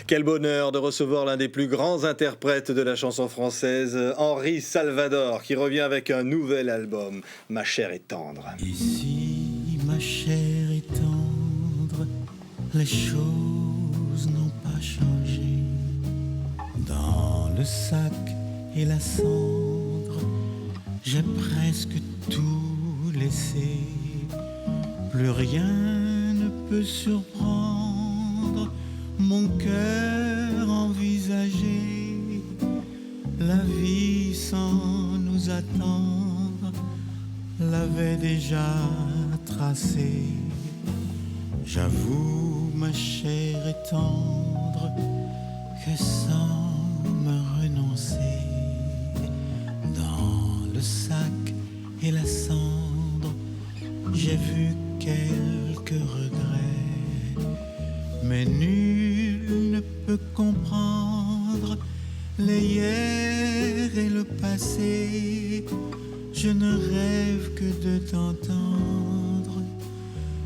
Quel bonheur de recevoir l'un des plus grands interprètes de la chanson française, Henri Salvador, qui revient avec un nouvel album, Ma chère est tendre. Ici, ma chère est tendre, les choses n'ont pas changé. Dans le sac et la cendre, j'ai presque tout laissé. Plus rien ne peut surprendre mon cœur envisagé. La vie sans nous attendre l'avait déjà tracé. J'avoue, ma chère et tendre, que sans me renoncer, dans le sac et la cendre, j'ai vu quelques regrets, mais nul ne peut comprendre les hier et le passé. Je ne rêve que de t'entendre,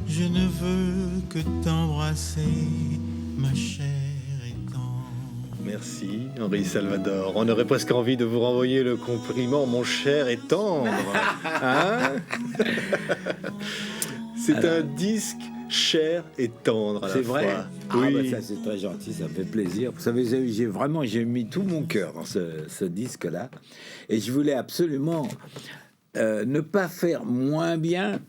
je ne veux que t'embrasser, ma chère et tendre. Merci, Henri Salvador. On aurait presque envie de vous renvoyer le compliment, mon cher et tendre. Hein? C'est un disque cher et tendre à la fois. C'est vrai. Oui. Bah ça c'est très gentil, ça me fait plaisir. Vous savez, j'ai mis tout mon cœur dans ce disque-là, et je voulais absolument ne pas faire moins bien,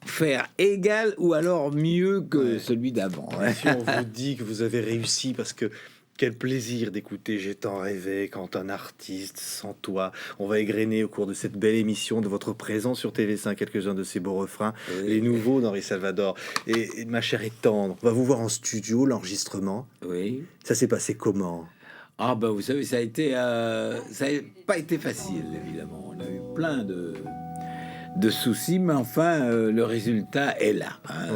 faire égal ou alors mieux que celui d'avant. Si on vous dit que vous avez réussi, parce que quel plaisir d'écouter J'ai tant rêvé quand un artiste sans toi. On va égrener au cours de cette belle émission de votre présence sur TV5 quelques-uns de ces beaux refrains, les nouveaux d'Henri Salvador. Et Ma chère est tendre, on va vous voir en studio, l'enregistrement. Oui. Ça s'est passé comment? Ah ben vous savez, ça n'a pas été facile, évidemment. On a eu plein de soucis, mais enfin, le résultat est là. Hein.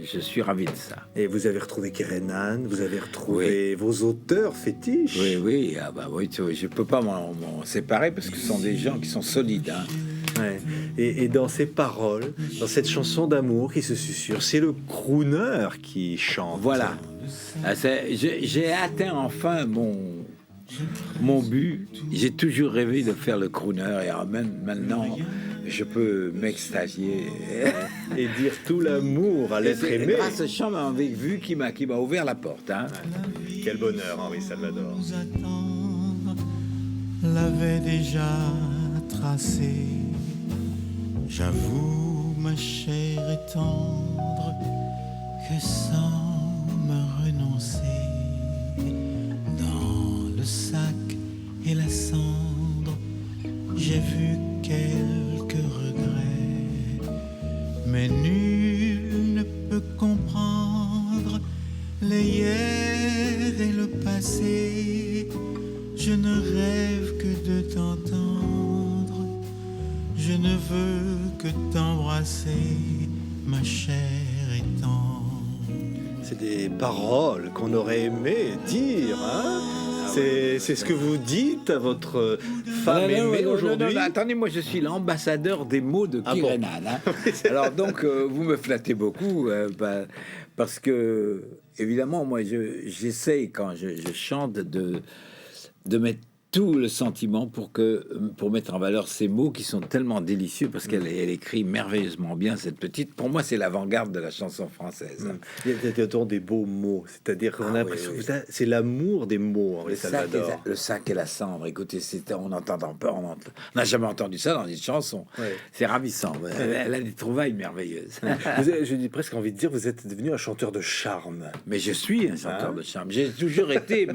Je suis ravi de ça. Et vous avez retrouvé Kerenan, vous avez retrouvé vos auteurs fétiches. Oui. Ah bah oui, je peux pas m'en séparer parce que ce sont des gens qui sont solides. Hein. Ouais. Et dans ces paroles, dans cette chanson d'amour qui se susurre, c'est le crooner qui chante. Voilà. Ah, j'ai atteint enfin mon but. J'ai toujours rêvé de faire le crooner, et même maintenant, je peux m'extasier et dire tout l'amour à l'être aimé. Grâce à ce chant avec vue qui m'a ouvert la porte. Hein. Ouais. Quel bonheur, Henri Salvador. L'avait déjà tracé. J'avoue, ma chère et tendre, que sans me renoncer, dans le sac et la cendre, j'ai vu quelques regrets, mais nul ne peut comprendre les hier et le passé. Je ne rêve que de t'entendre, je ne veux que t'embrasser, ma chère et tendre. C'est des paroles qu'on aurait aimé dire, hein? C'est ce que vous dites à votre femme aimée aujourd'hui. Non, attendez, moi je suis l'ambassadeur des mots de Kerenan. Hein. Alors donc, vous me flattez beaucoup, parce que, évidemment, moi j'essaye, quand je chante, de mettre tout le sentiment pour mettre en valeur ces mots qui sont tellement délicieux, parce qu'elle écrit merveilleusement bien, cette petite. Pour moi, c'est l'avant-garde de la chanson française. Il y a autant des beaux mots, c'est-à-dire qu'on a l'impression que c'est l'amour des mots, Henri Salvador. Le sac et la cendre. Écoutez, on entend peur, on n'a jamais entendu ça dans une chanson. C'est ravissant. Elle a des trouvailles merveilleuses. J'ai presque envie de dire, vous êtes devenu un chanteur de charme. Mais je suis un chanteur de charme. J'ai toujours été,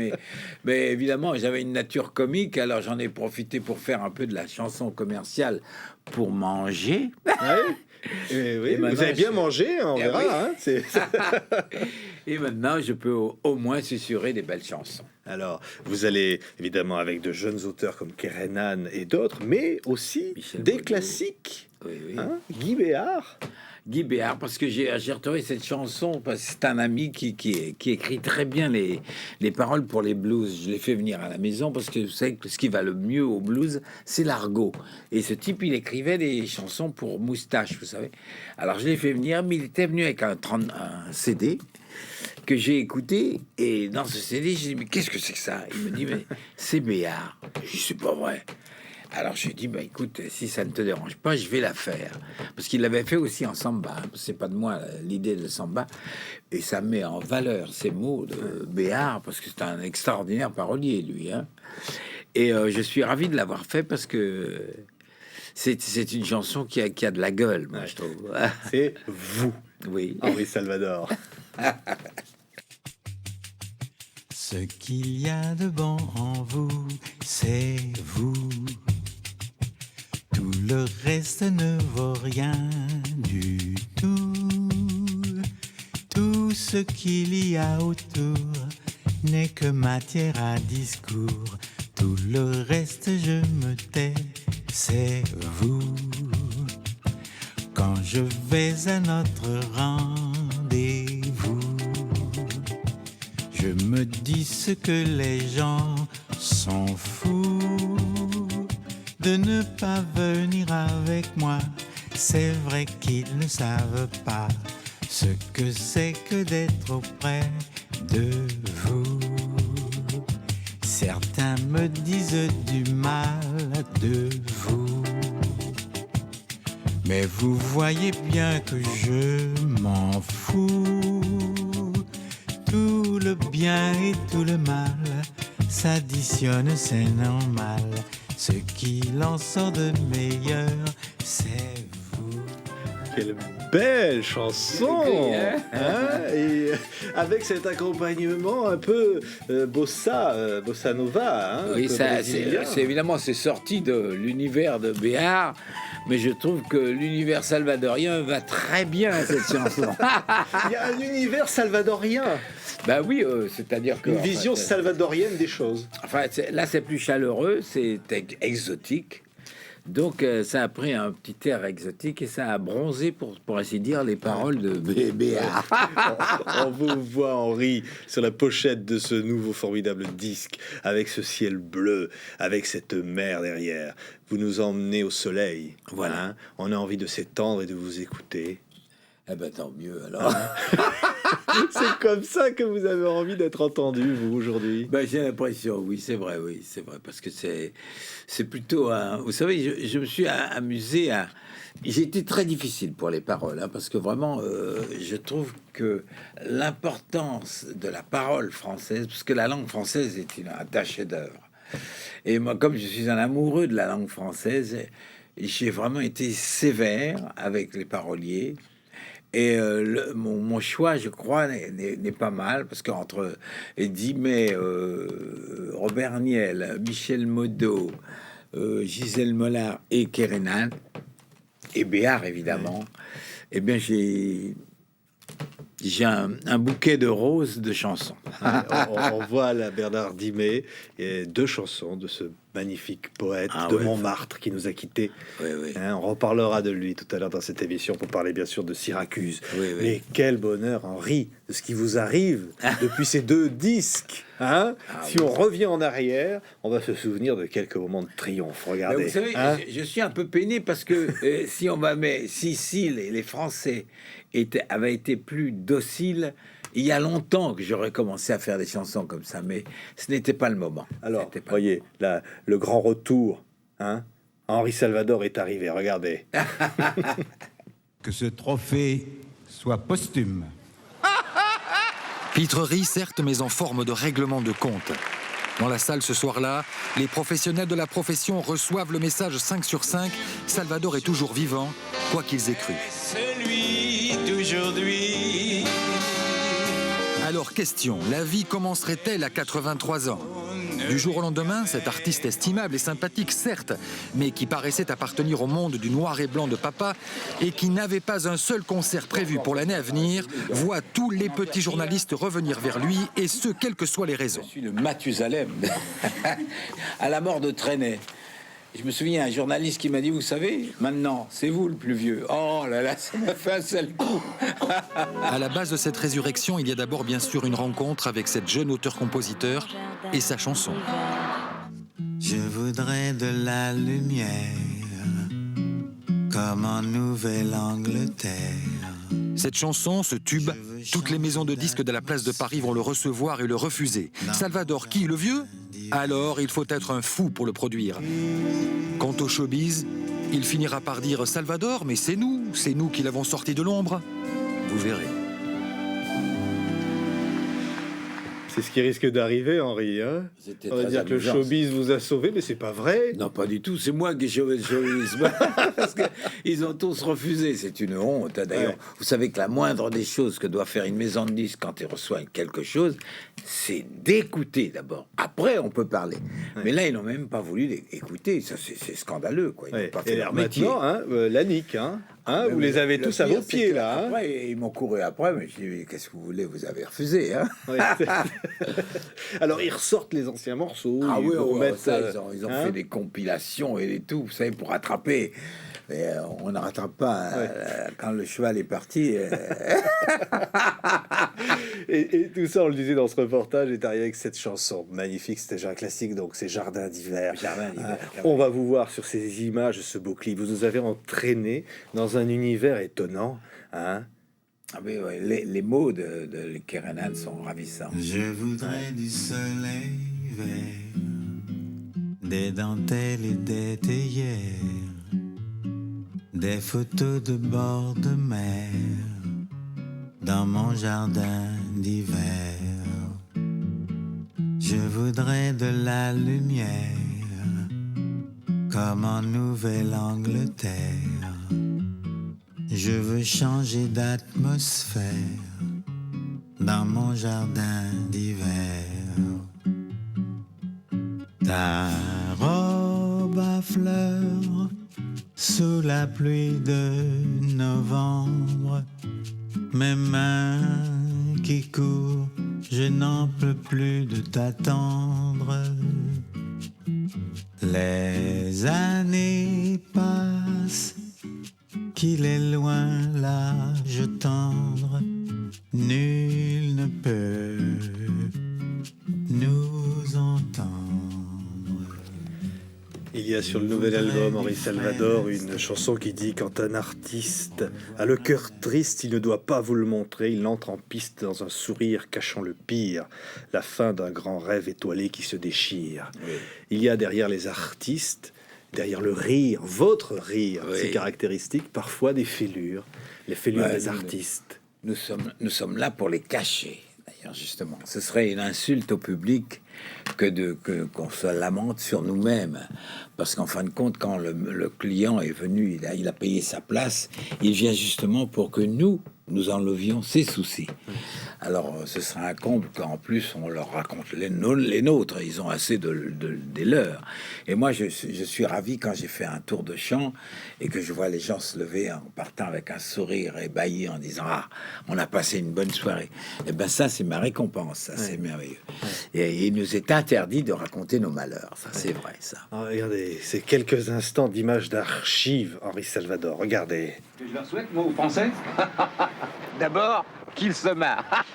mais évidemment, j'avais une nature comique, alors j'en ai profité pour faire un peu de la chanson commerciale pour manger. Oui, vous avez bien mangé, on verra. Oui. Hein, et maintenant, je peux au moins susurrer des belles chansons. Alors, vous allez évidemment avec de jeunes auteurs comme Kerenan et d'autres, mais aussi des classiques. Oui. Hein, Guy Béard. Guy Béard, parce que j'ai retrouvé cette chanson, parce que c'est un ami qui écrit très bien les paroles pour les blues. Je l'ai fait venir à la maison parce que vous savez que ce qui va le mieux au blues, c'est l'argot. Et ce type, il écrivait des chansons pour Moustache, vous savez. Alors je l'ai fait venir, mais il était venu avec un CD que j'ai écouté, et dans ce CD, j'ai dit, mais qu'est-ce que c'est que ça? Il me dit, mais c'est Béard. Je dis, c'est pas vrai. Alors j'ai dit, bah écoute, si ça ne te dérange pas, je vais la faire. Parce qu'il l'avait fait aussi en samba. Hein. C'est pas de moi l'idée de samba. Et ça met en valeur ces mots de Béard, parce que c'est un extraordinaire parolier, lui. Hein. Et je suis ravi de l'avoir fait parce que c'est une chanson qui a de la gueule, moi, je trouve. C'est vous, oui. Henri Salvador. Ce qu'il y a de bon en vous, c'est vous. Tout le reste ne vaut rien du tout. Tout ce qu'il y a autour n'est que matière à discours. Tout le reste, je me tais, c'est vous. Quand je vais à notre rendez-vous, je me dis ce que les gens sont fous de ne pas venir avec moi. C'est vrai qu'ils ne savent pas ce que c'est que d'être auprès de vous. Certains me disent du mal de vous, mais vous voyez bien que je m'en fous. Tout le bien et tout le mal s'additionne, c'est normal. Ce qu'il en sort de meilleur, c'est vous. Quelle belle chanson, hein, et avec cet accompagnement un peu bossa nova. Hein, oui, c'est évidemment c'est sorti de l'univers de Béard, mais je trouve que l'univers salvadorien va très bien à cette chanson. Il y a un univers salvadorien. Ben oui, c'est-à-dire que une vision salvadorienne des choses. Enfin, là, c'est plus chaleureux, c'est exotique. Donc, ça a pris un petit air exotique et ça a bronzé, pour ainsi dire, les paroles de Béard. On vous voit, Henri, sur la pochette de ce nouveau formidable disque, avec ce ciel bleu, avec cette mer derrière. Vous nous emmenez au soleil. Voilà. Hein, on a envie de s'étendre et de vous écouter. Eh ben, tant mieux, alors. C'est comme ça que vous avez envie d'être entendu, vous, aujourd'hui? Ben, j'ai l'impression, oui, c'est vrai, parce que c'est plutôt vous savez, je me suis amusé à... J'ai été très difficile pour les paroles, hein, parce que vraiment, je trouve que l'importance de la parole française, parce que la langue française est un chef-d'œuvre. Et moi, comme je suis un amoureux de la langue française, j'ai vraiment été sévère avec les paroliers. Et mon choix, je crois, n'est pas mal, parce qu'entre Dimet, Robert Niel, Michel Modeau, Gisèle Mollard et Kerenan, et Béard, évidemment, eh bien, j'ai un bouquet de roses de chansons. On voit là Bernard Dimet et 2 chansons de ce magnifique poète de Montmartre qui nous a quittés. Oui, oui. Hein, on reparlera de lui tout à l'heure dans cette émission pour parler bien sûr de Syracuse. Oui, oui. Mais quel bonheur, Henri, de ce qui vous arrive depuis ces 2 disques. Hein, si on revient en arrière, on va se souvenir de quelques moments de triomphe. Regardez. Vous savez, je suis un peu peiné parce que si les Français avaient été plus dociles, il y a longtemps que j'aurais commencé à faire des chansons comme ça, mais ce n'était pas le moment. Alors, voyez, là, le grand retour, hein, Henri Salvador est arrivé, regardez. Que ce trophée soit posthume. Pitrerie, certes, mais en forme de règlement de compte. Dans la salle ce soir-là, les professionnels de la profession reçoivent le message 5 sur 5. Salvador est toujours vivant, quoi qu'ils aient cru. Celui d'aujourd'hui. Alors, question, la vie commencerait-elle à 83 ans? Du jour au lendemain, cet artiste estimable et sympathique, certes, mais qui paraissait appartenir au monde du noir et blanc de papa et qui n'avait pas un seul concert prévu pour l'année à venir, voit tous les petits journalistes revenir vers lui, et ce, quelles que soient les raisons. Je suis le Mathusalem à la mort de Trenet. Je me souviens, un journaliste qui m'a dit, vous savez, maintenant, c'est vous le plus vieux. Oh là là, ça m'a fait un seul coup. À la base de cette résurrection, il y a d'abord bien sûr une rencontre avec cette jeune auteur-compositeur et sa chanson. Je voudrais de la lumière, comme en Nouvelle-Angleterre. Cette chanson, ce tube, toutes les maisons de disques de la place de Paris vont le recevoir et le refuser. Salvador qui, le vieux? Alors il faut être un fou pour le produire. Quant au showbiz, il finira par dire « Salvador, mais c'est nous qui l'avons sorti de l'ombre ». Vous verrez. C'est ce qui risque d'arriver, Henri. Hein, C'était on va très dire que le amusant. showbiz vous a sauvé, mais c'est pas vrai. Non, pas du tout. C'est moi qui ai sauvé le showbiz. Parce qu'ils ont tous refusé. C'est une honte. D'ailleurs, Ouais. vous savez que la moindre des choses que doit faire une maison de disques quand elle reçoit quelque chose, c'est d'écouter d'abord. Après, on peut parler. Ouais. Mais là, ils n'ont même pas voulu écouter. Ça, c'est scandaleux, quoi. Ils n'ont Ouais. pas fait Et leur métier. maintenant, hein, l'ANIC, hein, Mais vous les avez le tous à pire, vos c'est pieds, que là. Hein. Après, ils m'ont couru après, mais je dis, qu'est-ce que vous voulez? Vous avez refusé, hein? Ouais. Alors, ils ressortent les anciens morceaux. Ah ils oui, vous remettent, ça, ils ont hein. fait des compilations et tout, vous savez, pour rattraper. Mais on ne rattrape pas Ouais. quand le cheval est parti. Et tout ça, on le disait dans ce reportage, est arrivé avec cette chanson magnifique. C'était déjà un classique, donc c'est Jardin d'hiver. Jardin d'hiver, Hein, on va vous voir sur ces images, ce beau clip. Vous nous avez entraîné dans un univers étonnant. Hein. Ah oui, oui, les mots de Kerenan sont ravissants. Je voudrais du soleil vert, des dentelles et des théières, des photos de bord de mer dans mon jardin d'hiver. Je voudrais de la lumière, comme en Nouvelle-Angleterre. Je veux changer d'atmosphère dans mon jardin d'hiver. Ta robe à fleurs sous la pluie de novembre, mes mains qui courent, je n'en peux plus de t'attendre. Les années passent, qu'il est loin l'âge tendre, nul ne peut nous entendre. Il y a sur le nouvel album Henri Salvador une chanson qui dit: quand un artiste a le cœur triste, il ne doit pas vous le montrer, il entre en piste dans un sourire cachant le pire, la fin d'un grand rêve étoilé qui se déchire. Oui. Il y a derrière les artistes, derrière le rire, votre rire, Oui. c'est caractéristique, parfois des fêlures, les fêlures Ouais, des nous, artistes. Nous sommes là pour les cacher, d'ailleurs, justement. Ce serait une insulte au public qu'on se lamente sur nous-mêmes. Parce qu'en fin de compte, quand le client est venu, il a payé sa place, il vient justement pour que nous enlevions ses soucis. Alors, ce sera un comble qu'en plus, on leur raconte les nôtres. Ils ont assez des leurs. Et moi, je suis ravi quand j'ai fait un tour de chant et que je vois les gens se lever en partant avec un sourire ébahi en disant: ah, on a passé une bonne soirée. Et ben ça, c'est ma récompense. Ça, c'est merveilleux. Et il nous est interdit de raconter nos malheurs. Ça, c'est vrai, ça. Ah, regardez, c'est quelques instants d'images d'archives Henri Salvador. Regardez. Je leur souhaite, moi, aux Français, d'abord, qu'ils se marrent.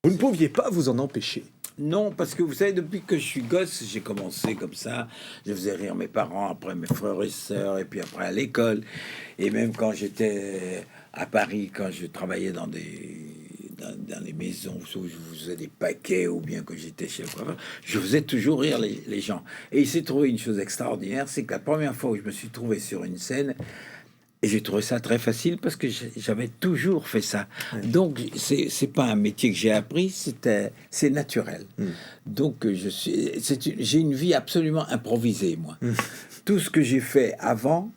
Vous ne pouviez pas vous en empêcher. Non, parce que vous savez, depuis que je suis gosse, j'ai commencé comme ça. Je faisais rire mes parents, après mes frères et sœurs, et puis après à l'école. Et même quand j'étais à Paris, quand je travaillais dans les maisons où je faisais des paquets, ou bien que j'étais chez le coiffeur, je faisais toujours rire les gens. Et il s'est trouvé une chose extraordinaire, c'est que la première fois où je me suis trouvé sur une scène, et j'ai trouvé ça très facile parce que j'avais toujours fait ça. Donc, c'est pas un métier que j'ai appris, c'est naturel. Donc, j'ai une vie absolument improvisée, moi. Tout ce que j'ai fait avant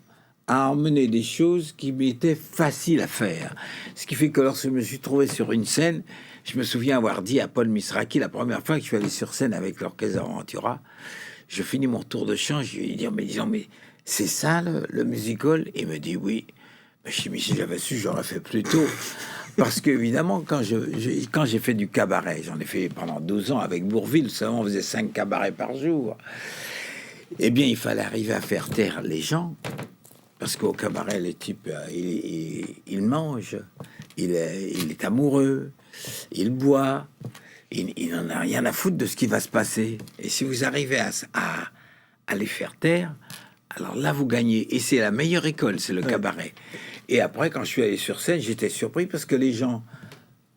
a emmené des choses qui m'étaient faciles à faire. Ce qui fait que lorsque je me suis trouvé sur une scène, je me souviens avoir dit à Paul Misraki, la première fois que je suis allé sur scène avec l'Orchestre Aventura, je finis mon tour de chant, je lui ai dit: mais c'est ça le musical? Il me dit oui. Mais je dis: mais si j'avais su, j'aurais fait plus tôt. Parce qu'évidemment, quand j'ai fait du cabaret, j'en ai fait pendant 12 ans avec Bourvil, seulement on faisait 5 cabarets par jour. Eh bien, il fallait arriver à faire taire les gens, parce qu'au cabaret, les types, il mange, il est amoureux, il boit, il n'en a rien à foutre de ce qui va se passer. Et si vous arrivez à les faire taire, alors là, vous gagnez. Et c'est la meilleure école, c'est le cabaret. Et après, quand je suis allé sur scène, j'étais surpris parce que les gens,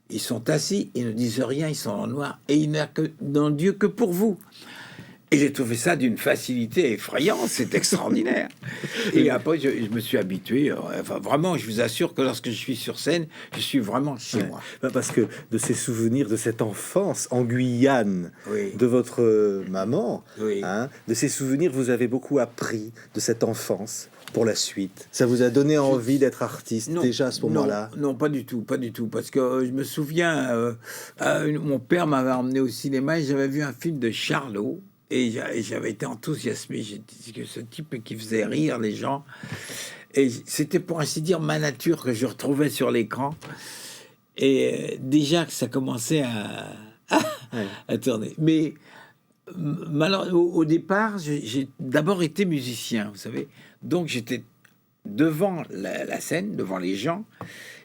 ils sont assis, ils ne disent rien, ils sont en noir, et il n'y a que dans Dieu que pour vous. Et j'ai trouvé ça d'une facilité effrayante, c'est extraordinaire. Et après, je me suis habitué. Enfin, vraiment, je vous assure que lorsque je suis sur scène, je suis vraiment chez moi. Parce que de ces souvenirs de cette enfance en Guyane, de votre maman, de ces souvenirs, vous avez beaucoup appris de cette enfance pour la suite. Ça vous a donné envie d'être artiste déjà à ce moment-là? Non, pas du tout, parce que je me souviens, mon père m'avait emmené au cinéma et j'avais vu un film de Charlot. Et j'avais été enthousiasmé. J'ai dit que ce type qui faisait rire les gens. Et c'était pour ainsi dire ma nature que je retrouvais sur l'écran. Et déjà que ça commençait à tourner. Mais au départ, j'ai d'abord été musicien, vous savez. Donc j'étais devant la scène, devant les gens,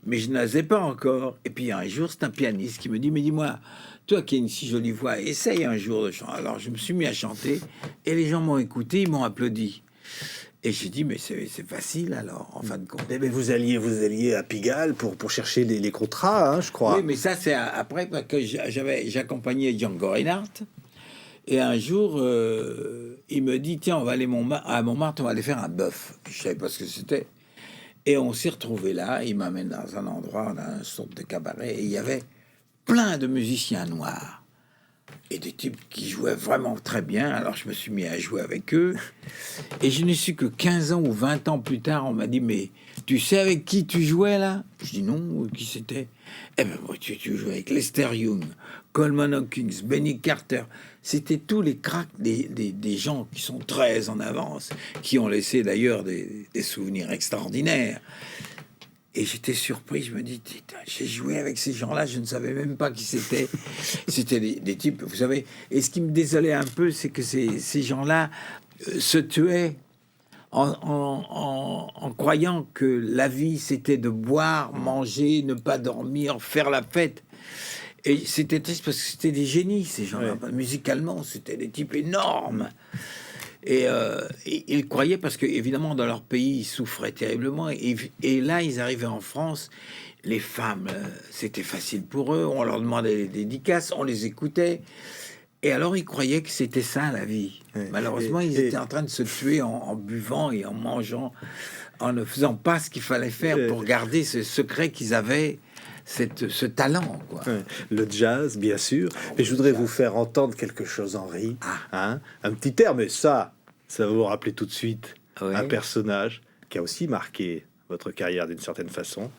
mais je n'osais pas encore. Et puis un jour, c'est un pianiste qui me dit, mais dis-moi, toi qui as une si jolie voix, essaye un jour de chanter. Alors je me suis mis à chanter et les gens m'ont écouté, ils m'ont applaudi. Et j'ai dit, mais c'est facile alors, en fin de compte. Mais vous alliez à Pigalle pour chercher les contrats, je crois. Oui, mais ça c'est après que j'accompagnais Django Reinhardt. Et un jour, il me dit, tiens, on va aller à Montmartre, on va aller faire un bœuf. Je savais pas ce que c'était. Et on s'est retrouvés là. Il m'amène dans un endroit, dans une sorte de cabaret, et il y avait plein de musiciens noirs et des types qui jouaient vraiment très bien. Alors je me suis mis à jouer avec eux et je n'ai su que 15 ans ou 20 ans plus tard, on m'a dit, mais tu sais avec qui tu jouais là? Je dis non, qui c'était? Eh ben moi, tu jouais avec Lester Young, Coleman Hawkins, Benny Carter. C'était tous les cracks des gens qui sont très en avance, qui ont laissé d'ailleurs des souvenirs extraordinaires. Et j'étais surpris, je me dis, j'ai joué avec ces gens-là, je ne savais même pas qui c'était. C'était des types, vous savez. Et ce qui me désolait un peu, c'est que ces gens-là se tuaient en croyant que la vie, c'était de boire, manger, ne pas dormir, faire la fête. Et c'était triste parce que c'était des génies, ces gens-là. Musicalement, c'était des types énormes. Et ils croyaient, parce que évidemment dans leur pays ils souffraient terriblement, et là ils arrivaient en France, les femmes c'était facile pour eux, on leur demandait des dédicaces, on les écoutait, et alors ils croyaient que c'était ça la vie. Malheureusement ils étaient en train de se tuer en buvant et en mangeant, en ne faisant pas ce qu'il fallait faire pour garder ce secret qu'ils avaient, ce talent, quoi. Le jazz, bien sûr. Mais je voudrais vous faire entendre quelque chose, Henri. Un petit air, mais ça va vous rappeler tout de suite un personnage qui a aussi marqué votre carrière d'une certaine façon.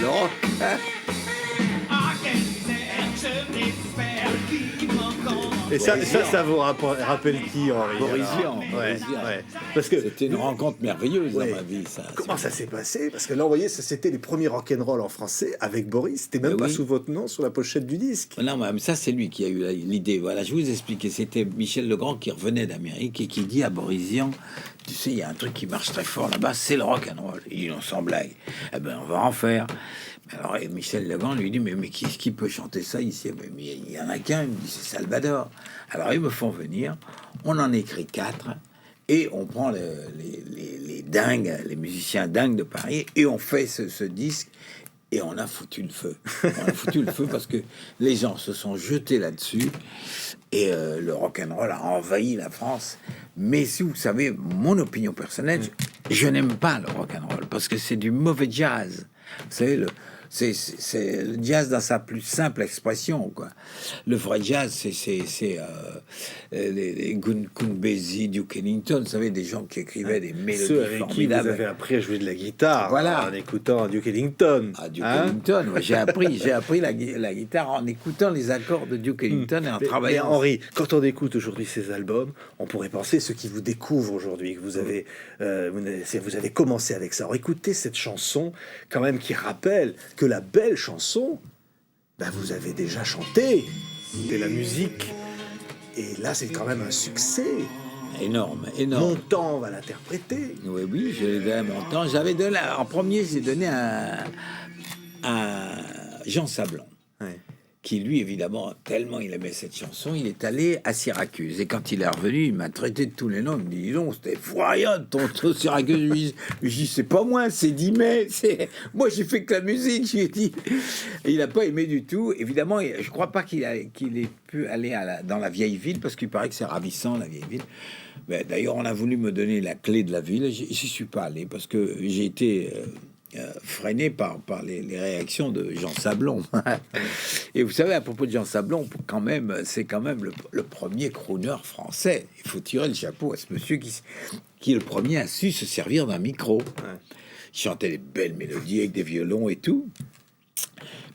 Non. Et ça vous rappelle qui, Henri? Boris Vian. Parce que c'était une rencontre merveilleuse dans ma vie. Comment ça s'est passé? Parce que là, vous voyez, c'était les premiers rock'n'roll en français avec Boris. C'était même pas sous votre nom sur la pochette du disque. Non, mais ça, c'est lui qui a eu l'idée. Voilà, je vous explique. C'était Michel Legrand qui revenait d'Amérique et qui dit à Boris Vian, tu sais, il y a un truc qui marche très fort là-bas, c'est le rock'n'roll. Il dit, on s'en blague. Eh ben, on va en faire. Alors Michel Legrand lui dit, mais qui peut chanter ça ici? Mais il y en a qu'un, il me dit, c'est Salvador. Alors ils me font venir, on en écrit 4 et on prend les dingues, les musiciens dingues de Paris, et on fait ce disque, et on a foutu le feu. On a foutu le feu parce que les gens se sont jetés là-dessus, et le rock'n'roll a envahi la France. Mais si vous savez, mon opinion personnelle, je n'aime pas le rock'n'roll parce que c'est du mauvais jazz. Vous savez, c'est le jazz dans sa plus simple expression, quoi. Le vrai jazz, c'est les Count-Basie, Duke Ellington, vous savez, des gens qui écrivaient des mélodies ceux avec formidables. Qui vous avez appris à jouer de la guitare, voilà, en écoutant Duke Ellington. Duke Ellington, ouais, j'ai appris la guitare en écoutant les accords de Duke Ellington et en travaillant. Mais Henri, quand on écoute aujourd'hui ces albums, on pourrait penser, ceux qui vous découvrent aujourd'hui, que vous avez commencé avec ça. Alors écoutez cette chanson, quand même, qui rappelle que la belle chanson, vous avez déjà chanté. C'était la musique Et là, c'est quand même un succès. Énorme. Montand va l'interpréter. Oui, je l'ai donné à Montand. J'avais donné, en premier, j'ai donné à Jean Sablon. Ouais. Qui lui, évidemment, tellement il aimait cette chanson, il est allé à Syracuse. Et quand il est revenu, il m'a traité de tous les noms. Il me dit, dis donc, c'était foirillade, ton Syracuse. Je dis, c'est pas moi, c'est Dimet. Moi, j'ai fait que la musique, je lui ai dit. Et il n'a pas aimé du tout. Évidemment, je crois pas qu'il ait pu aller dans la vieille ville, parce qu'il paraît que c'est ravissant, la vieille ville. Ben, d'ailleurs, on a voulu me donner la clé de la ville. J'y suis pas allé, parce que j'ai été... freiné par les réactions de Jean Sablon. Et vous savez, à propos de Jean Sablon, c'est quand même le premier crooner français. Il faut tirer le chapeau à ce monsieur qui est le premier à su se servir d'un micro. Ouais. Il chantait des belles mélodies avec des violons et tout.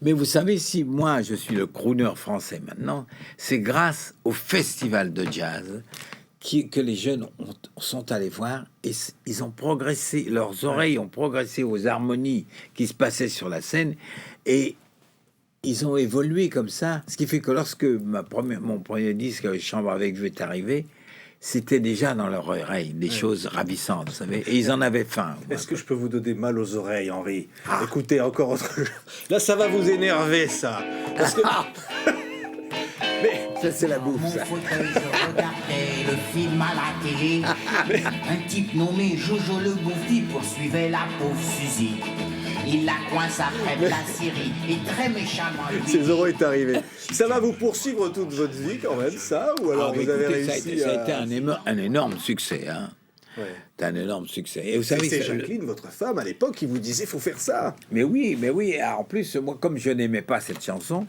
Mais vous savez, si moi je suis le crooner français maintenant, c'est grâce au festival de jazz que les jeunes sont allés voir, et ils ont progressé, leurs oreilles ont progressé aux harmonies qui se passaient sur la scène, et ils ont évolué comme ça, ce qui fait que lorsque mon premier disque Chambre avec vue est arrivé, c'était déjà dans leur oreille des choses ravissantes, vous savez, et ils en avaient faim. Est-ce que je peux vous donner mal aux oreilles, Henri? Écoutez, encore autre chose. Là, ça va vous énerver, ça. Parce que... Mais ça, c'est la bouffe, ça. Le film à la télé, un type nommé Jojo le Bouffi poursuivait la pauvre Suzy. Il la coince après de la Syrie et très méchamment lui. Césaro est arrivé. Ça va vous poursuivre toute votre vie quand même, ça? Ou alors vous avez réussi ça a été un énorme succès, hein. Ouais. C'est un énorme succès. Et vous savez, c'est Jacqueline, votre femme, à l'époque, qui vous disait faut faire ça. Mais oui. En plus, moi, comme je n'aimais pas cette chanson,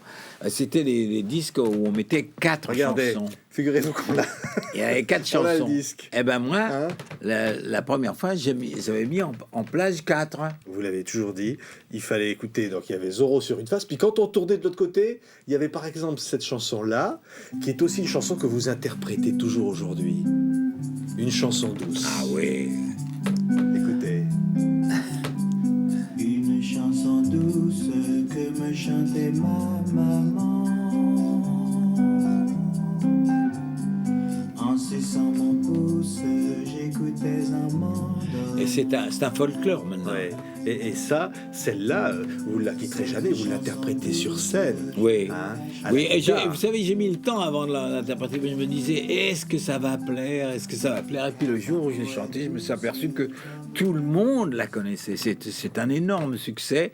c'était les disques où on mettait 4 chansons. Figurez-vous qu'on a. Il y avait 4 chansons. On a le disque. Et ben moi, la première fois, j'avais mis en plage 4. Vous l'avez toujours dit, il fallait écouter. Donc il y avait Zorro sur une face. Puis quand on tournait de l'autre côté, il y avait par exemple cette chanson-là, qui est aussi une chanson que vous interprétez toujours aujourd'hui. Une chanson douce. Ah oui. Écoutez. Une chanson douce que me chantait ma maman. En suçant mon pouce, j'écoutais un monde. Et c'est un folklore maintenant. Ouais. Et ça, celle-là, vous ne la quitterez jamais, vous l'interprétez sur scène. Oui. Hein, oui, et vous savez, j'ai mis le temps avant de l'interpréter. Je me disais, est-ce que ça va plaire? Est-ce que ça va plaire? Et puis le jour où j'ai chanté, je me suis aperçu que tout le monde la connaissait. C'est un énorme succès.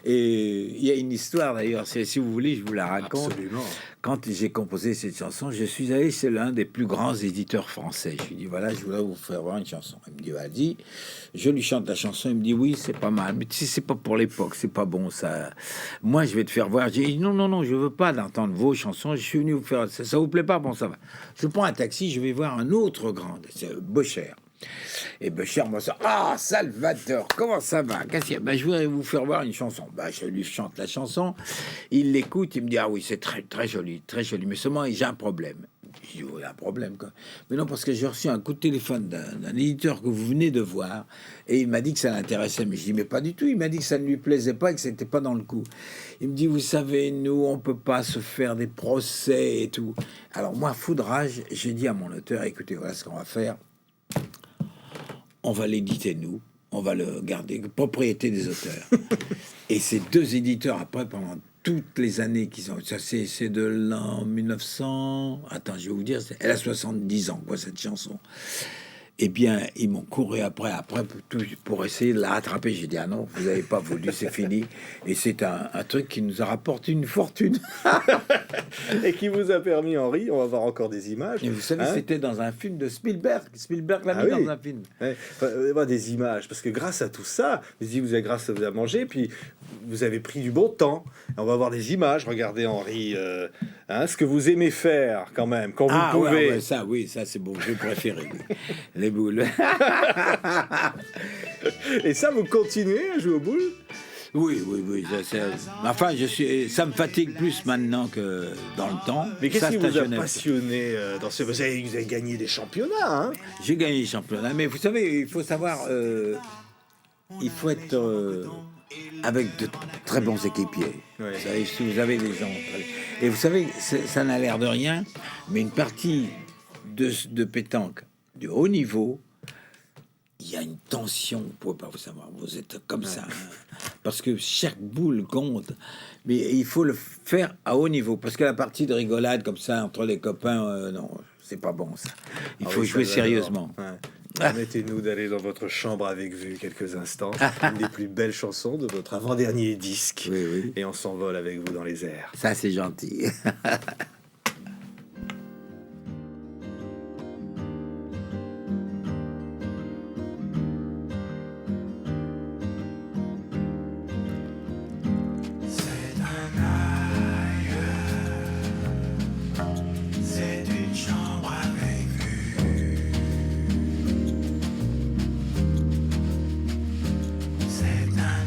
Et il y a une histoire d'ailleurs, si vous voulez, je vous la raconte. Absolument. Quand j'ai composé cette chanson, je suis allé chez l'un des plus grands éditeurs français. Je lui dis, voilà, je voudrais vous faire voir une chanson. Il me dit, vas-y. Je lui chante la chanson. Il me dit, oui, c'est pas mal. Mais tu sais, c'est pas pour l'époque, c'est pas bon, ça. Moi, je vais te faire voir. J'ai dit, non, je veux pas d'entendre vos chansons. Je suis venu vous faire... Ça vous plaît pas? Bon, ça va. Je prends un taxi, je vais voir un autre grand, c'est Bocher. Et Bocher, moi, ça, Salvatore, comment ça va? Qu'est-ce qu'il y a? Ben, je voudrais vous faire voir une chanson. Ben, je lui chante la chanson, il l'écoute, il me dit, ah oui, c'est très, très joli, mais seulement j'ai un problème. Je dis, oui, un problème, quoi. Mais non, parce que j'ai reçu un coup de téléphone d'un éditeur que vous venez de voir, et il m'a dit que ça l'intéressait. Mais je dis, mais pas du tout. Il m'a dit que ça ne lui plaisait pas et que c'était pas dans le coup. Il me dit, vous savez, nous, on peut pas se faire des procès et tout. Alors moi, foudrage, j'ai dit à mon auteur, écoutez, voilà ce qu'on va faire. On va l'éditer, nous. On va le garder, propriété des auteurs. Et ces deux éditeurs, après, pendant toutes les années qu'ils ont... Ça, c'est de l'an 1900... Attends, je vais vous dire, elle a 70 ans, quoi, cette chanson. Eh bien, ils m'ont couru après pour essayer de la rattraper. J'ai dit, ah non, vous n'avez pas voulu, c'est fini. Et c'est un truc qui nous a rapporté une fortune. Et qui vous a permis, Henri, on va voir encore des images. Et vous savez, c'était dans un film de Spielberg. Spielberg l'a mis dans un film. Ouais. Enfin, des images, parce que grâce à tout ça, vous avez grâce à vous à manger, puis vous avez pris du bon temps. On va voir des images. Regardez, Henri, ce que vous aimez faire quand même, quand vous pouvez. Ouais, ça, c'est bon, je préfère les boules. Et ça, vous continuez à jouer aux boules? Oui. Enfin, ça me fatigue plus maintenant que dans le temps. Mais qu'est-ce qui vous a passionné dans ce... Vous avez gagné des championnats, hein? J'ai gagné des championnats, mais vous savez, il faut savoir... il faut être avec de très bons équipiers. Ouais. Vous savez, si vous avez des gens... Et vous savez, ça n'a l'air de rien, mais une partie de pétanque de haut niveau, il y a une tension, vous ne pouvez pas vous savoir, vous êtes comme ça, hein, parce que chaque boule compte, mais il faut le faire à haut niveau, parce que la partie de rigolade comme ça, entre les copains, non, c'est pas bon ça. Il faut jouer sérieusement. Ouais. Permettez-nous d'aller dans votre chambre avec vous quelques instants. Une des plus belles chansons de votre avant-dernier disque. Oui, oui. Et on s'envole avec vous dans les airs. Ça, c'est gentil. C'est une chambre avec vue. C'est un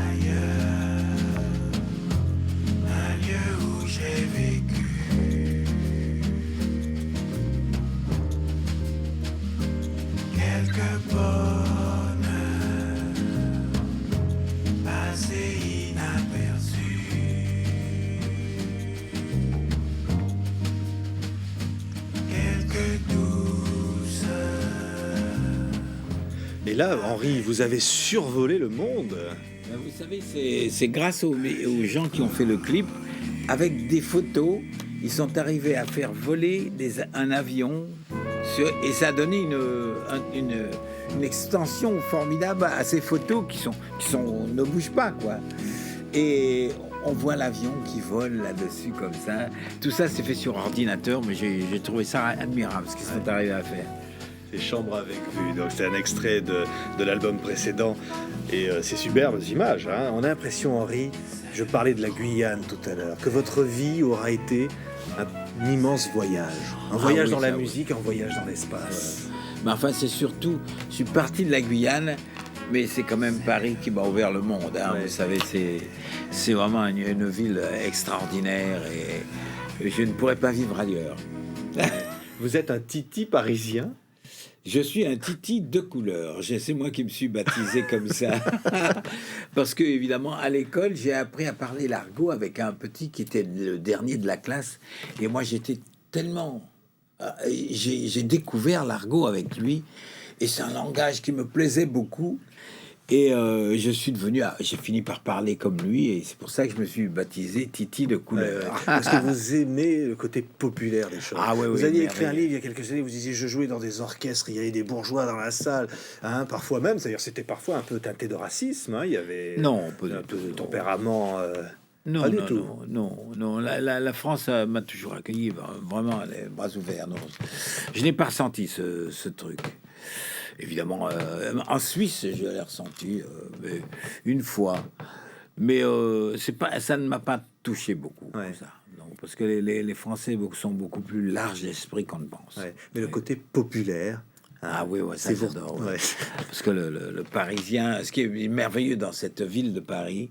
ailleurs, un lieu où j'ai vécu. Quelques bonheurs passés inaperçus. Quelques douceurs. Et là, Henri, vous avez survolé le monde. Vous savez, c'est grâce aux gens qui ont fait le clip, avec des photos, ils sont arrivés à faire voler un avion, et ça a donné une extension formidable à ces photos qui ne bougent pas, quoi. Et on voit l'avion qui vole là-dessus comme ça. Tout ça, c'est fait sur ordinateur, mais j'ai trouvé ça admirable, ce qu'ils sont arrivés à faire. C'est Chambre avec vue. Donc c'est un extrait de l'album précédent. Et c'est superbes images. Hein. On a l'impression, Henri, je parlais de la Guyane tout à l'heure, que votre vie aura été un immense voyage. Un voyage oui, dans la ça, oui. musique, un voyage dans l'espace. Mais enfin, c'est surtout, je suis parti de la Guyane, mais c'est quand même Paris qui m'a ouvert le monde. Hein. Ouais. Vous savez, c'est vraiment une ville extraordinaire et je ne pourrais pas vivre ailleurs. Vous êtes un titi parisien. Je suis un titi de couleur. C'est moi qui me suis baptisé comme ça. Parce que, évidemment, à l'école, j'ai appris à parler l'argot avec un petit qui était le dernier de la classe. Et moi, j'étais tellement... J'ai découvert l'argot avec lui. Et c'est un langage qui me plaisait beaucoup. Et j'ai fini par parler comme lui, et c'est pour ça que je me suis baptisé Titi de couleur. Ouais. Parce que vous aimez le côté populaire des choses. Ah, ouais, vous oui, aviez écrit un merveilleux. livre il y a quelques années, vous disiez je jouais dans des orchestres, il y avait des bourgeois dans la salle, hein, parfois même, c'est-à-dire c'était parfois un peu teinté de racisme, hein, il y avait Non, pas un du peu de tout. tempérament. Non, Pas du non, tout. non. La France m'a toujours accueilli, vraiment, les bras ouverts. Non. Je n'ai pas ressenti ce truc. Évidemment, en Suisse, je l'ai ressenti mais une fois. Mais ça ne m'a pas touché beaucoup. Ouais. Comme ça. Non, parce que les Français sont beaucoup plus larges d'esprit qu'on ne pense. Ouais. Mais le côté populaire. Ah oui, ouais, ça c'est j'adore. ouais. Ouais. Parce que le Parisien, ce qui est merveilleux dans cette ville de Paris,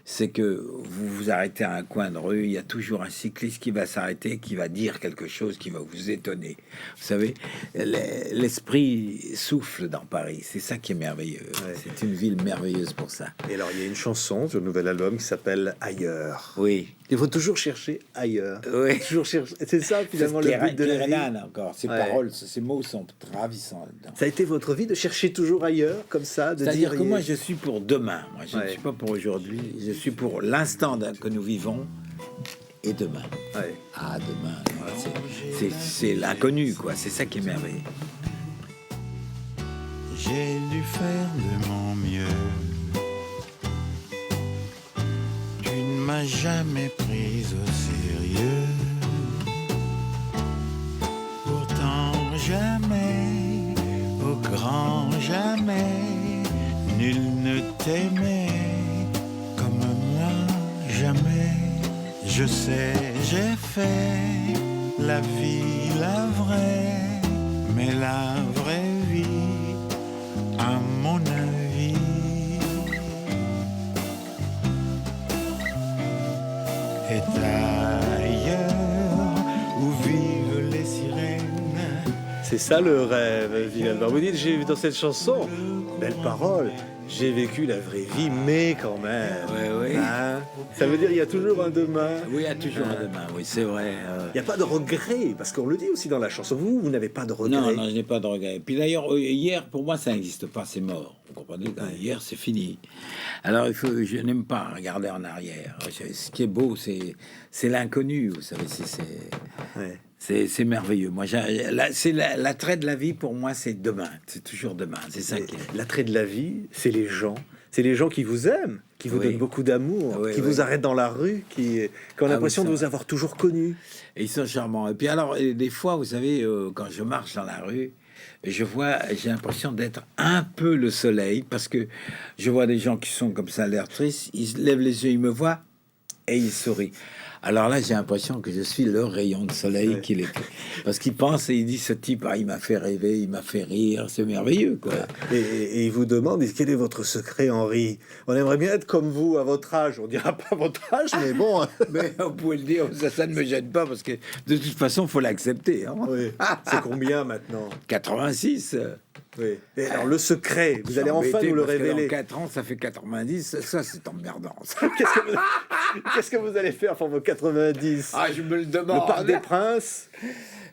c'est que vous arrêtez à un coin de rue, il y a toujours un cycliste qui va s'arrêter, qui va dire quelque chose qui va vous étonner. Vous savez, l'esprit souffle dans Paris. C'est ça qui est merveilleux. Ouais. C'est une ville merveilleuse pour ça. Et alors il y a une chanson sur le nouvel album qui s'appelle Ailleurs. Oui. Il faut toujours chercher ailleurs. Oui. Toujours chercher. C'est ça finalement le but de la vie. Renan, encore. Ces Ouais. paroles, ces mots sont ravissants là-dedans. Ça a été votre vie de chercher toujours ailleurs, comme ça, de C'est-à-dire dire. que moi, je suis pour demain. Moi, je ne Ouais. suis pas pour aujourd'hui. Je suis pour l'instant que nous vivons et demain. Ouais. Ah, demain. C'est l'inconnu, quoi. C'est ça qui est merveilleux. J'ai dû faire de mon mieux. Tu ne m'as jamais prise au sérieux. Pourtant jamais, au grand jamais, nul ne t'aimait comme moi, jamais. Je sais, j'ai fait la vie, la vraie, mais la vraie vie, à mon avis, est ailleurs où vivent les sirènes. C'est ça le rêve, finalement. Vous dites, j'ai vu dans cette chanson, belle parole, j'ai vécu la vraie vie, mais quand même. Oui. Hein, ça veut dire il y a toujours un demain. Oui, il y a toujours un demain, oui, c'est vrai. Il n'y a pas de regret, parce qu'on le dit aussi dans la chanson. Vous n'avez pas de regret. Non, je n'ai pas de regret. Puis d'ailleurs, hier, pour moi, ça n'existe pas, c'est mort. Vous comprenez? Hier, c'est fini. Alors, je n'aime pas regarder en arrière. Ce qui est beau, c'est l'inconnu, vous savez. Ouais. C'est merveilleux. Moi, c'est l'attrait de la vie pour moi, c'est demain. C'est toujours demain. C'est ça qui est. L'attrait de la vie, c'est les gens. C'est les gens qui vous aiment, qui vous donnent beaucoup d'amour, qui vous arrêtent dans la rue, qui ont l'impression de vous avoir toujours connu. Et ils sont charmants. Et puis alors, des fois, vous savez, quand je marche dans la rue, j'ai l'impression d'être un peu le soleil, parce que je vois des gens qui sont comme ça, l'air triste, ils lèvent les yeux, ils me voient et ils sourient. Alors là, j'ai l'impression que je suis le rayon de soleil qu'il est. Parce qu'il pense et il dit, ce type, il m'a fait rêver, il m'a fait rire, c'est merveilleux, quoi. Et il vous demande, quel est votre secret, Henri? On aimerait bien être comme vous à votre âge. On dira pas votre âge, mais bon. Mais on pouvait le dire, ça ne me gêne pas, parce que de toute façon, il faut l'accepter. Hein. Oui. C'est combien maintenant? 86. Oui. Et alors, le secret, vous allez enfin nous le révéler. Dans 4 ans, ça fait 90. Ça, c'est emmerdant. Qu'est-ce que vous allez faire pour vos 90? Ah, je me le demande. Le Parc des Princes?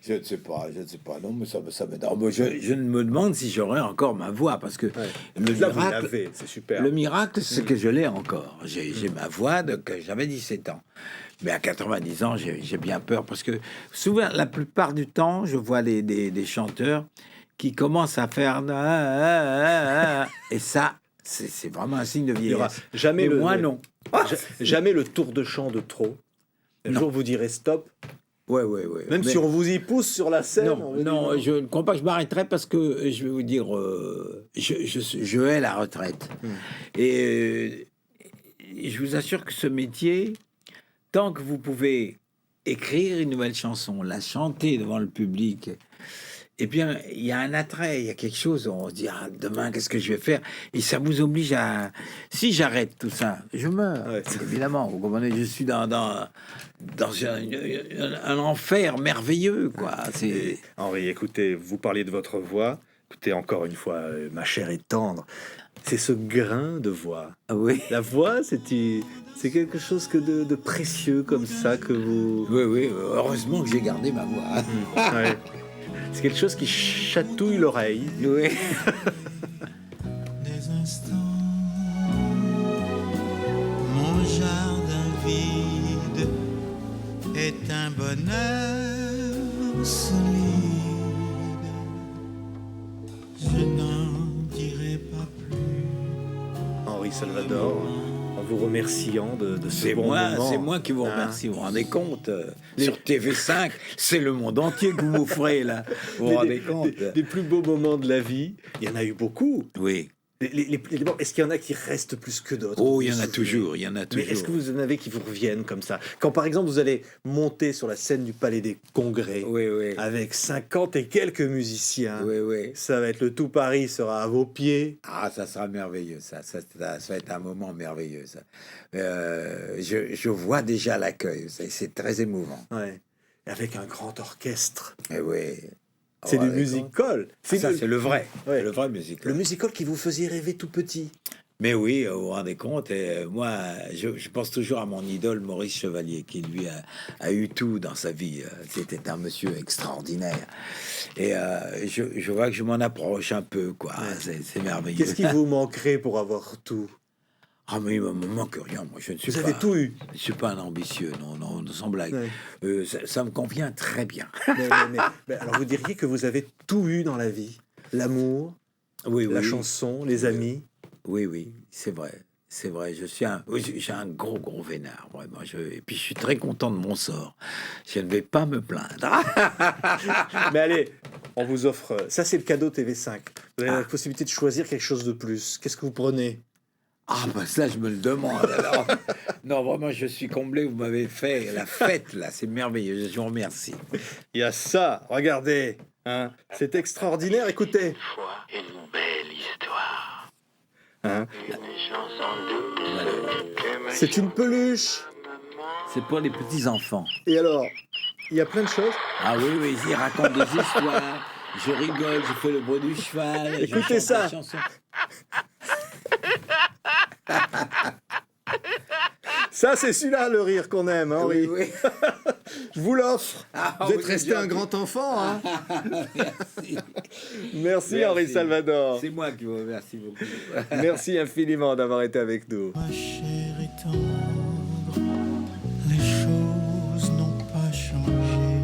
Je ne sais pas. Non, mais ça m'énerve. Je ne me demande si j'aurai encore ma voix, parce que le miracle, c'est super. Le miracle, c'est que je l'ai encore. J'ai ma voix que j'avais 17 ans. Mais à 90 ans, j'ai bien peur, parce que souvent, la plupart du temps, je vois des chanteurs qui commencent à faire et ça, c'est vraiment un signe de vieillesse. Jamais moi, non. Jamais le tour de chant de trop. Un jour, vous direz stop. Ouais. Même si on vous y pousse sur la scène. Non, je ne crois pas que je m'arrêterai, parce que je vais vous dire, je hais la retraite. Et je vous assure que ce métier, tant que vous pouvez écrire une nouvelle chanson, la chanter devant le public, eh bien, il y a un attrait, il y a quelque chose, on se dit, demain, qu'est-ce que je vais faire? Et ça vous oblige à... Si j'arrête tout ça, je meurs, évidemment. Vous comprenez, je suis dans un enfer merveilleux, quoi. Henri, écoutez, vous parliez de votre voix. Écoutez, encore une fois, ma chère et tendre, c'est ce grain de voix. Ah oui. La voix, c'est quelque chose de précieux comme ça que vous... Oui, heureusement que j'ai gardé ma voix. Ouais. C'est quelque chose qui chatouille l'oreille. Oui. Des instants, mon jardin vide est un bonheur solide. Je n'en dirai pas plus. Henri Salvador, en vous remerciant de ce bon moment. C'est moi qui vous remercie, vous vous rendez compte? Sur TV5, c'est le monde entier que vous m'offrez, là. Vous vous rendez compte? Des plus beaux moments de la vie, il y en a eu beaucoup. Oui. Est-ce qu'il y en a qui restent plus que d'autres? Oh, il y en a toujours, Mais est-ce que vous en avez qui vous reviennent comme ça? Quand, par exemple, vous allez monter sur la scène du Palais des Congrès, avec 50 et quelques musiciens, ça va être le tout Paris sera à vos pieds. Ah, ça sera merveilleux, ça va être un moment merveilleux, ça. Je vois déjà l'accueil, c'est très émouvant. Ouais. Avec un grand orchestre. Et oui. C'est du musical. C'est le vrai. Ouais. Le vrai musical. Le musical qui vous faisait rêver tout petit. Mais oui, vous vous rendez compte. Et moi, je pense toujours à mon idole Maurice Chevalier, qui lui a eu tout dans sa vie. C'était un monsieur extraordinaire. Et je vois que je m'en approche un peu, quoi. C'est merveilleux. Qu'est-ce qui vous manquerait pour avoir tout? Ah, mais il me manque rien. Moi, je ne suis Vous pas... avez tout eu. Je ne suis pas un ambitieux, non, sans blague. Ça me convient très bien. mais alors, vous diriez que vous avez tout eu dans la vie? L'amour, la chanson, les amis? Oui, c'est vrai. C'est vrai, j'ai un gros vénard, vraiment. Et puis, je suis très content de mon sort. Je ne vais pas me plaindre. Mais allez, on vous offre... Ça, c'est le cadeau TV5. Vous avez la possibilité de choisir quelque chose de plus. Qu'est-ce que vous prenez? Ah, bah ça, je me le demande. Alors. Non, vraiment, je suis comblé. Vous m'avez fait la fête, là. C'est merveilleux. Je vous remercie. Il y a ça. Regardez. Hein, c'est extraordinaire. Écoutez. Une fois, une belle histoire. Hein, Une chanson douce. c'est une peluche. C'est pour les petits-enfants. Et alors, il y a plein de choses. Ah oui, il raconte des histoires. Je rigole, je fais le bruit du cheval. Écoutez ça. Ça, c'est celui-là, le rire qu'on aime, Henri. Oui, oui. Je vous l'offre. Vous êtes êtes resté un gentil. grand enfant. Hein. Merci. Merci, Henri Salvador. C'est moi qui vous remercie beaucoup. Merci infiniment d'avoir été avec nous. Ma chair est tendre, les choses n'ont pas changé.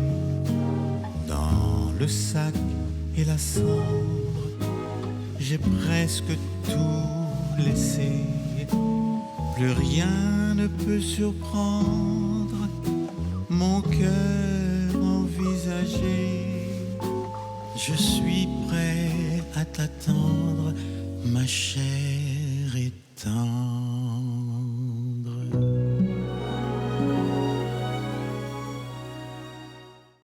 Dans le sac et la cendre, j'ai presque tout laissé. Plus rien ne peut surprendre mon cœur envisagé. Je suis prêt à t'attendre, ma chère et tendre.